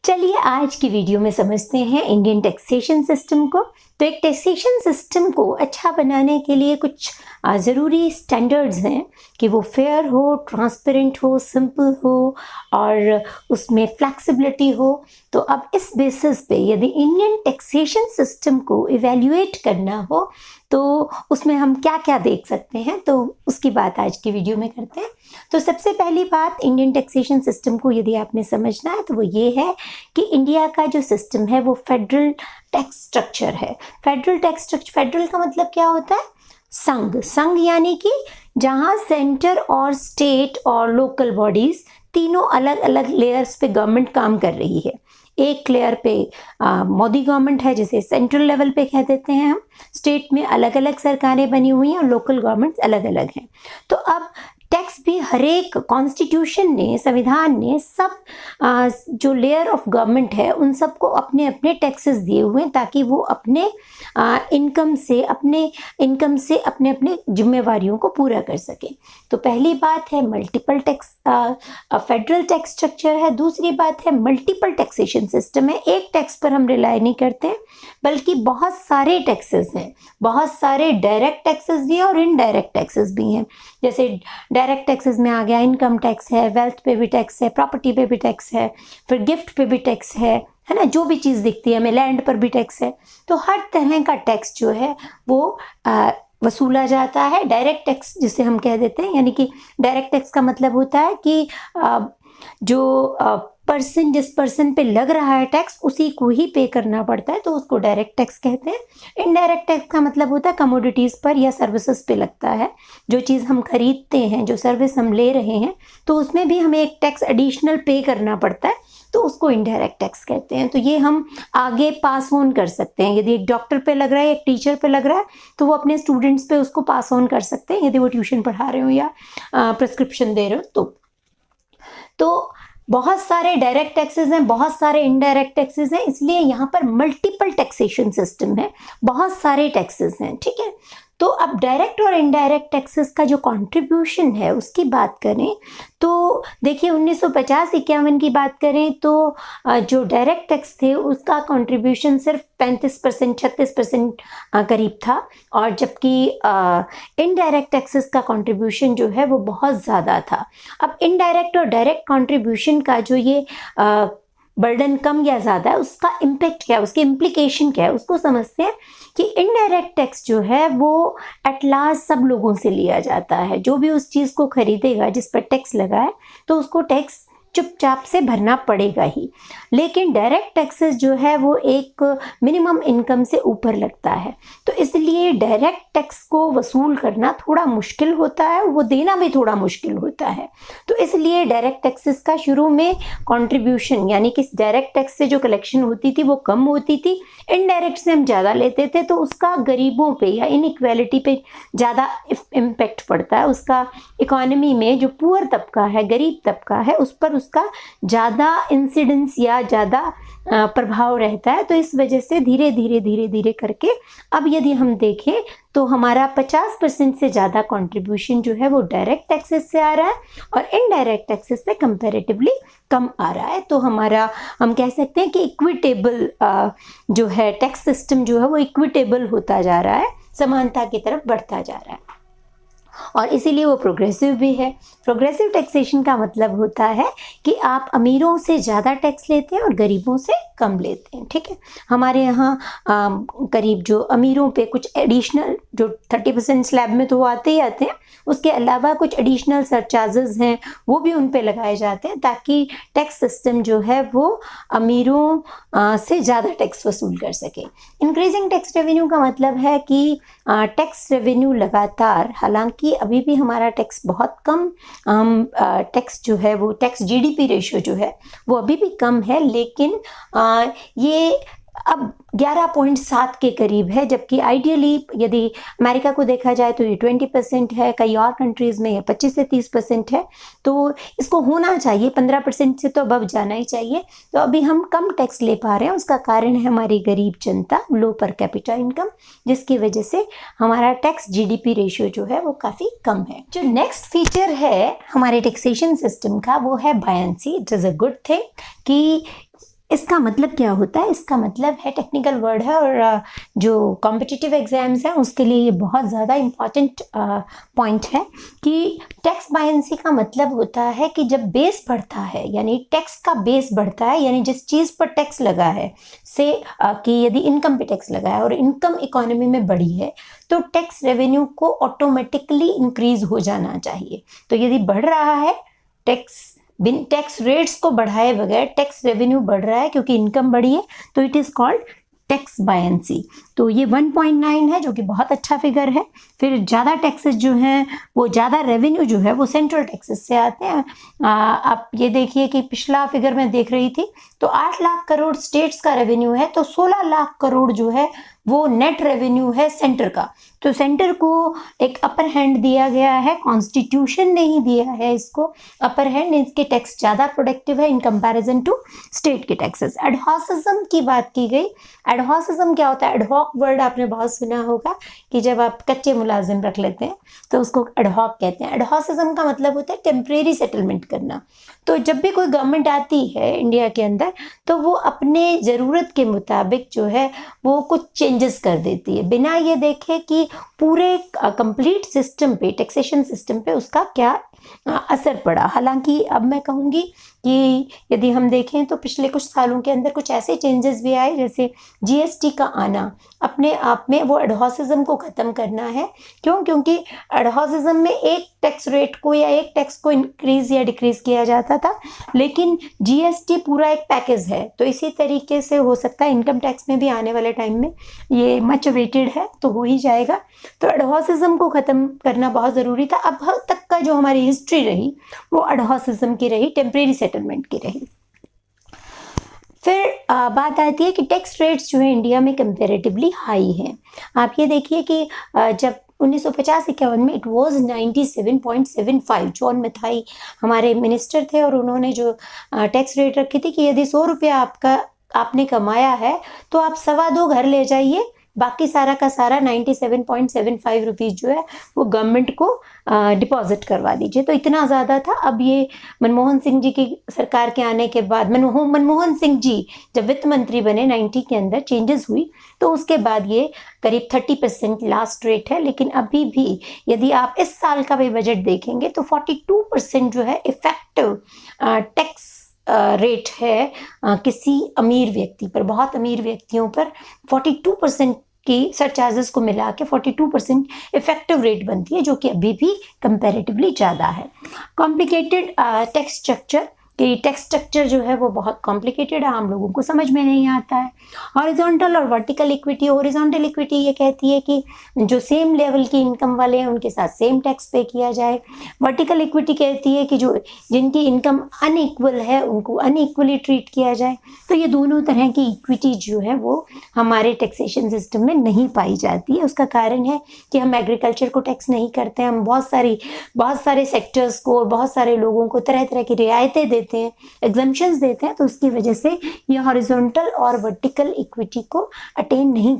चलिए आज की वीडियो में समझते हैं इंडियन टैक्सेशन सिस्टम को। तो एक टैक्सेशन सिस्टम को अच्छा बनाने के लिए कुछ ज़रूरी स्टैंडर्ड्स हैं कि वो फेयर हो, ट्रांसपेरेंट हो, सिंपल हो और उसमें फ्लेक्सिबिलिटी हो। तो अब इस बेसिस पे यदि इंडियन टैक्सेशन सिस्टम को इवैल्यूएट करना हो तो उसमें हम क्या क्या देख सकते हैं, तो उसकी बात आज की वीडियो में करते हैं। तो सबसे पहली बात, इंडियन टैक्सेशन सिस्टम को यदि आपने समझना है तो वो ये है कि इंडिया का जो सिस्टम है वो फेडरल टैक्स स्ट्रक्चर है। फेडरल टैक्स स्ट्रक्चर, फेडरल का मतलब क्या होता है? संघ। संघ यानी कि जहाँ सेंटर और स्टेट और लोकल बॉडीज तीनों अलग अलग लेयर्स पे गवर्नमेंट काम कर रही है। एक लेयर पे मोदी गवर्नमेंट है जिसे सेंट्रल लेवल पे कह देते हैं हम। स्टेट में अलग अलग सरकारें बनी हुई हैं और लोकल गवर्नमेंट्स अलग अलग हैं। तो अब टैक्स भी हर एक कॉन्स्टिट्यूशन ने, संविधान ने सब जो लेयर ऑफ गवर्नमेंट है उन सबको अपने अपने टैक्सेस दिए हुए हैं ताकि वो अपने इनकम से अपने अपने जिम्मेवारियों को पूरा कर सके। तो पहली बात है multiple tax, federal tax structure है। दूसरी बात है मल्टीपल टैक्सेशन सिस्टम है। एक टैक्स पर हम रिलाई नहीं करते बल्कि बहुत सारे टैक्सेस हैं। बहुत सारे डायरेक्ट टैक्सेस भी हैं और इनडायरेक्ट टैक्सेस भी हैं। जैसे डायरेक्ट टैक्सेस में आ गया इनकम टैक्स है, वेल्थ पे भी टैक्स है, प्रॉपर्टी पे भी टैक्स है, फिर गिफ्ट पे भी टैक्स है ना, जो भी चीज़ दिखती है हमें, लैंड पर भी टैक्स है। तो हर तरह का टैक्स जो है वो वसूला जाता है। डायरेक्ट टैक्स जिसे हम कह देते हैं, यानी कि डायरेक्ट टैक्स का मतलब होता है कि जो पर्सन, जिस पर्सन पे लग रहा है टैक्स उसी को ही पे करना पड़ता है, तो उसको डायरेक्ट टैक्स कहते हैं। इनडायरेक्ट टैक्स का मतलब होता है कमोडिटीज़ पर या सर्विसेज पे लगता है। जो चीज़ हम खरीदते हैं, जो सर्विस हम ले रहे हैं, तो उसमें भी हमें एक टैक्स एडिशनल पे करना पड़ता है, तो उसको इनडायरेक्ट टैक्स कहते हैं। तो ये हम आगे पास ऑन कर सकते हैं। यदि एक डॉक्टर पे लग रहा है, एक टीचर पे लग रहा है, तो वो अपने स्टूडेंट्स पे उसको पास ऑन कर सकते हैं यदि वो ट्यूशन पढ़ा रहे हो या प्रिस्क्रिप्शन दे रहे हो। तो बहुत सारे डायरेक्ट टैक्सेस हैं, बहुत सारे इनडायरेक्ट टैक्सेस हैं, इसलिए यहाँ पर मल्टीपल टैक्सेशन सिस्टम है, बहुत सारे टैक्सेस हैं। ठीक है, तो अब डायरेक्ट और इनडायरेक्ट टैक्सेस का जो कंट्रीब्यूशन है उसकी बात करें तो देखिए 1950-51 की बात करें तो जो डायरेक्ट टैक्स थे उसका कंट्रीब्यूशन सिर्फ 35%, 36% करीब था, और जबकि इनडायरेक्ट टैक्सेस का कंट्रीब्यूशन जो है वो बहुत ज़्यादा था। अब इनडायरेक्ट और डायरेक्ट कंट्रीब्यूशन का जो ये बर्डन कम या ज़्यादा है, उसका इम्पेक्ट क्या है, उसकी इम्प्लीकेशन क्या है, उसको समझते हैं कि इनडायरेक्ट टैक्स जो है वो एट लास्ट सब लोगों से लिया जाता है। जो भी उस चीज़ को खरीदेगा जिस पर टैक्स लगा है तो उसको टैक्स चुपचाप से भरना पड़ेगा ही। लेकिन डायरेक्ट टैक्सेस जो है वो एक मिनिमम इनकम से ऊपर लगता है, तो इसलिए डायरेक्ट टैक्स को वसूल करना थोड़ा मुश्किल होता है, वो देना भी थोड़ा मुश्किल होता है। तो इसलिए डायरेक्ट टैक्सेस का शुरू में कंट्रीब्यूशन, यानी कि डायरेक्ट टैक्स से जो कलेक्शन होती थी वो कम होती थी, इनडायरेक्ट से हम ज़्यादा लेते थे, तो उसका गरीबों पे या इनइक्वालिटी पे ज़्यादा इम्पेक्ट पड़ता है। उसका इकोनॉमी में जो पुअर तबका है, गरीब तबका है, उस पर उसका ज़्यादा इंसिडेंस या ज़्यादा प्रभाव रहता है। तो इस वजह से धीरे धीरे करके अब यदि हम देखें तो हमारा 50% से ज़्यादा कंट्रीब्यूशन जो है वो डायरेक्ट टैक्सेस से आ रहा है और इनडायरेक्ट टैक्सेस से कंपैरेटिवली कम आ रहा है। तो हमारा, हम कह सकते हैं कि इक्विटेबल जो है टैक्स सिस्टम जो है वो इक्विटेबल होता जा रहा है, समानता की तरफ बढ़ता जा रहा है, और इसीलिए वो प्रोग्रेसिव भी है। प्रोग्रेसिव टैक्सेशन का मतलब होता है कि आप अमीरों से ज़्यादा टैक्स लेते हैं और गरीबों से कम लेते हैं। ठीक है, हमारे यहाँ करीब जो अमीरों पे कुछ एडिशनल, जो 30% स्लैब में तो वो आते ही आते हैं, उसके अलावा कुछ एडिशनल सरचार्जेस हैं वो भी उन पे लगाए जाते हैं ताकि टैक्स सिस्टम जो है वो अमीरों से ज़्यादा टैक्स वसूल कर सके। इंक्रीजिंग टैक्स रेवेन्यू का मतलब है कि टैक्स रेवेन्यू लगातार, हालांकि अभी भी हमारा टैक्स बहुत कम, टैक्स जो है वो टैक्स जीडीपी रेशियो जो है वो अभी भी कम है, लेकिन ये अब 11.7 के करीब है, जबकि आइडियली यदि अमेरिका को देखा जाए तो ये 20% है, कई और कंट्रीज़ में ये 25 से 30% है। तो इसको होना चाहिए, 15% से तो अबव जाना ही चाहिए। तो अभी हम कम टैक्स ले पा रहे हैं, उसका कारण है हमारी गरीब जनता, लो पर कैपिटा इनकम, जिसकी वजह से हमारा टैक्स जीडीपी रेशियो जो है वो काफ़ी कम है। जो नेक्स्ट फीचर है हमारे टैक्सेशन सिस्टम का वो है buoyancy. It is a good thing कि इसका मतलब क्या होता है? इसका मतलब है, टेक्निकल वर्ड है और जो कॉम्पिटिटिव एग्जाम्स हैं उसके लिए ये बहुत ज़्यादा इम्पॉर्टेंट पॉइंट है कि टैक्स बायंसी का मतलब होता है कि जब बेस बढ़ता है, यानी टैक्स का बेस बढ़ता है, यानी जिस चीज़ पर टैक्स लगा है से कि यदि इनकम पे टैक्स लगा है और इनकम इकोनॉमी में बढ़ी है तो टैक्स रेवेन्यू को ऑटोमेटिकली इंक्रीज हो जाना चाहिए। तो यदि बढ़ रहा है टैक्स रेट्स को बढ़ाए बगैर टैक्स रेवेन्यू बढ़ रहा है क्योंकि इनकम बढ़ी है, तो it is called tax buoyancy. तो ये 1.9 है जो कि बहुत अच्छा फिगर है। फिर ज़्यादा टैक्सेस जो हैं वो ज़्यादा रेवेन्यू जो है वो सेंट्रल टैक्सेस से आते हैं। आप ये देखिए कि पिछला फिगर मैं देख रही थी तो 8 लाख करोड़ स्टेट्स का रेवेन्यू है, तो 16 लाख करोड़ जो है वो नेट रेवेन्यू है सेंटर का। तो सेंटर को एक अपर हैंड दिया गया है, कॉन्स्टिट्यूशन ने ही दिया है इसको अपर हैंड, इसके टैक्स ज़्यादा प्रोडक्टिव है इन कंपैरिजन टू स्टेट के टैक्सेस। एडहॉसिज्म की बात की गई। एडहॉसिज्म क्या होता है? एडहॉक वर्ड आपने बहुत सुना होगा कि जब आप कच्चे मुलाजिम रख लेते हैं तो उसको एडहॉक कहते हैं। एडहॉसिज्म का मतलब होता है टेम्परेरी सेटलमेंट करना। तो जब भी कोई गवर्नमेंट आती है इंडिया के अंदर तो वो अपने ज़रूरत के मुताबिक जो है वो कुछ चेंजेस कर देती है, बिना ये देखे कि पूरे कंप्लीट सिस्टम पे, टैक्सेशन सिस्टम पे उसका क्या असर पड़ा। हालांकि अब मैं कहूँगी कि यदि हम देखें तो पिछले कुछ सालों के अंदर कुछ ऐसे चेंजेस भी आए, जैसे जीएसटी का आना अपने आप में वो एडहॉसिज्म को ख़त्म करना है। क्यों? क्योंकि एडहॉसिज्म में एक टैक्स रेट को या एक टैक्स को इंक्रीज या डिक्रीज किया जाता था, लेकिन जीएसटी पूरा एक पैकेज है। तो इसी तरीके से हो सकता है इनकम टैक्स में भी आने वाले टाइम में ये मच वेटेड है तो हो ही जाएगा। तो एडहॉसिज्म को ख़त्म करना बहुत ज़रूरी था। अब तक का जो हमारी हिस्ट्री रही वो एडहॉसिज्म की रही, टेम्परेरी सेटलमेंट की रही। फिर बात आती है कि टैक्स रेट्स जो है इंडिया में कंपैरेटिवली हाई हैं। आप ये देखिए कि जब 1950-51 में इट वाज 97.75, जॉन मथाई हमारे मिनिस्टर थे और उन्होंने जो टैक्स रेट रखी थी कि यदि 100 रुपया आपने कमाया है तो आप 2.25 घर ले जाइए, बाकी सारा का सारा 97.75 रुपीज़ जो है वो गवर्नमेंट को डिपॉजिट करवा दीजिए। तो इतना ज़्यादा था। अब ये मनमोहन सिंह जी की सरकार के आने के बाद, मनमोहन सिंह जी जब वित्त मंत्री बने 90 के अंदर चेंजेस हुई तो उसके बाद ये करीब 30% लास्ट रेट है। लेकिन अभी भी यदि आप इस साल का भी बजट देखेंगे तो 42% जो है इफेक्टिव टैक्स रेट है किसी अमीर व्यक्ति पर, बहुत अमीर व्यक्तियों पर 42% की सरचार्जेस को मिला के 42% इफेक्टिव रेट बनती है, जो कि अभी भी कंपैरेटिवली ज़्यादा है। कॉम्प्लिकेटेड टैक्स स्ट्रक्चर, कि टैक्स स्ट्रक्चर जो है वो बहुत कॉम्प्लिकेटेड है, आम लोगों को समझ में नहीं आता है। हॉरिजॉन्टल और वर्टिकल इक्विटी, हॉरिजॉन्टल इक्विटी ये कहती है कि जो सेम लेवल की इनकम वाले हैं उनके साथ सेम टैक्स पे किया जाए। वर्टिकल इक्विटी कहती है कि जो जिनकी इनकम अनइक्वल है उनको अनइक्वली ट्रीट किया जाए। तो ये दोनों तरह की इक्विटी जो है वो हमारे टैक्सेशन सिस्टम में नहीं पाई जाती है। उसका कारण है कि हम एग्रीकल्चर को टैक्स नहीं करते हैं, हम बहुत सारे सेक्टर्स को, बहुत सारे लोगों को तरह तरह की रियायतें देते हैं, एग्जम्पशंस देते हैं। तो उसकी वजह से ये हॉरिजॉन्टल और वर्टिकल इक्विटी को अटेन नहीं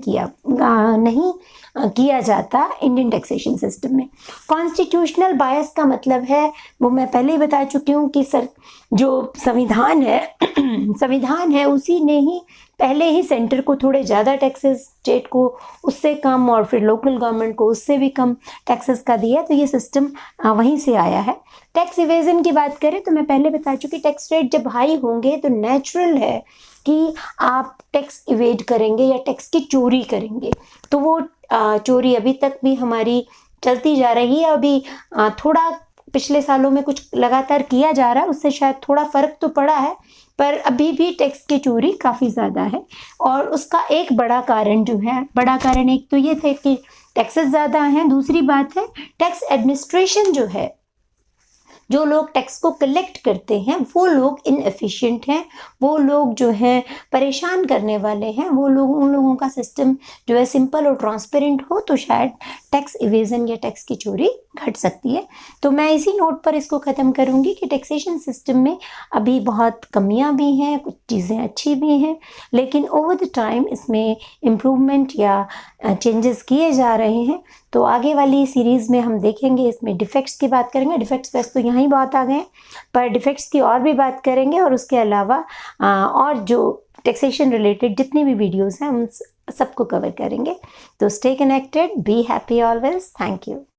किया जाता इंडियन टैक्सेशन सिस्टम में। कॉन्स्टिट्यूशनल बायस का मतलब है, वो मैं पहले ही बता चुकी हूँ कि जो संविधान है उसी ने ही पहले ही सेंटर को थोड़े ज़्यादा टैक्सेस, स्टेट को उससे कम और फिर लोकल गवर्नमेंट को उससे भी कम टैक्सेस का दिया। तो ये सिस्टम वहीं से आया है। टैक्स इवेजन की बात करें तो मैं पहले बता चुकी, टैक्स रेट जब हाई होंगे तो नेचुरल है कि आप टैक्स इवेड करेंगे या टैक्स की चोरी करेंगे। तो वो चोरी अभी तक भी हमारी चलती जा रही है। अभी थोड़ा पिछले सालों में कुछ लगातार किया जा रहा है, उससे शायद थोड़ा फर्क तो पड़ा है, पर अभी भी टैक्स की चोरी काफ़ी ज़्यादा है। और उसका एक बड़ा कारण एक तो ये थे कि टैक्सेस ज़्यादा हैं। दूसरी बात है टैक्स एडमिनिस्ट्रेशन जो है, जो लोग टैक्स को कलेक्ट करते हैं वो लोग इनएफिशिएंट हैं, वो लोग जो हैं परेशान करने वाले हैं। उन लोगों का सिस्टम जो है सिंपल और ट्रांसपेरेंट हो तो शायद टैक्स इवेजन या टैक्स की चोरी घट सकती है। तो मैं इसी नोट पर इसको ख़त्म करूँगी कि टैक्सेशन सिस्टम में अभी बहुत कमियां भी हैं, कुछ चीज़ें अच्छी भी हैं, लेकिन ओवर द टाइम इसमें इम्प्रूवमेंट या चेंजेस किए जा रहे हैं। तो आगे वाली सीरीज़ में हम देखेंगे, इसमें डिफेक्ट्स की बात करेंगे। डिफेक्ट्स वैसे तो यहाँ ही बहुत आ गए हैं, पर डिफेक्ट्स की और भी बात करेंगे, और उसके अलावा और जो टैक्सेशन रिलेटेड जितनी भी वीडियोस हैं हम सबको कवर करेंगे। तो stay connected, be happy always. Thank you.